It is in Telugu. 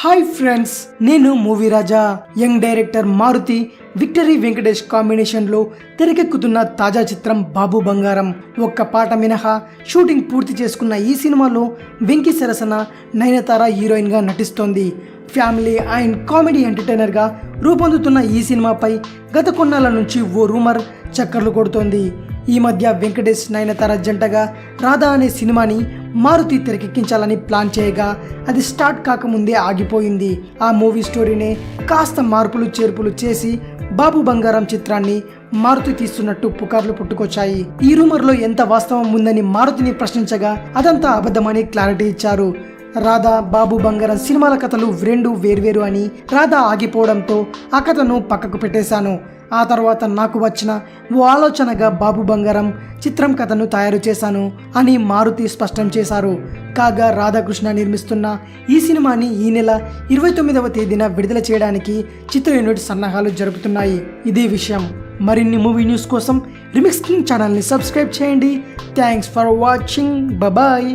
హాయ్ ఫ్రెండ్స్, నేను movie Raja. Young director Maruthi victory Venkatesh combination లో తెరకెక్కుతున్న తాజా చిత్రం బాబు బంగారం. ఒక్క పాట మినహా షూటింగ్ పూర్తి చేసుకున్న ఈ సినిమాలో వెంకీ సరసన నయనతార హీరోయిన్ గా నటిస్తోంది. ఫ్యామిలీ అండ్ కామెడీ ఎంటర్టైనర్ గా రూపొందుతున్న ఈ సినిమాపై గత కొన్నాళ్ళ నుంచి ఓ రూమర్ చక్కర్లు కొడుతోంది. ఈ మధ్య వెంకటేష్ నయనతార జంటగా రాధా అనే సినిమాని మారుతి తెరకెక్కించాలని ప్లాన్ చేయగా అది స్టార్ట్ కాకముందే ఆగిపోయింది. ఆ మూవీ స్టోరీనే కాస్త మార్పులు చేర్పులు చేసి బాబు బంగారం చిత్రాన్ని మారుతి తీస్తున్నట్టు పుకార్లు పుట్టుకొచ్చాయి. ఈ రూమర్లో ఎంత వాస్తవం ఉందని మారుతిని ప్రశ్నించగా అదంతా అబద్ధమని క్లారిటీ ఇచ్చారు. రాధా బాబు బంగారం సినిమాల కథలు రెండు వేర్వేరు అని, రాధా ఆగిపోవడంతో ఆ కథను పక్కకు పెట్టేశాను. ఆ తర్వాత నాకు వచ్చిన ఓ ఆలోచనగా బాబు బంగారం చిత్రం కథను తయారు చేశాను అని మారుతి స్పష్టం చేశారు. కాగా రాధాకృష్ణ నిర్మిస్తున్న ఈ సినిమాని ఈ నెల 29వ తేదీన విడుదల చేయడానికి చిత్ర యూనిట్ సన్నాహాలు జరుపుతున్నాయి. ఇదే విషయం. మరిన్ని మూవీ న్యూస్ కోసం రిమిక్స్ కింగ్ ఛానల్ని సబ్స్క్రైబ్ చేయండి. Thanks for watching. బాయ్.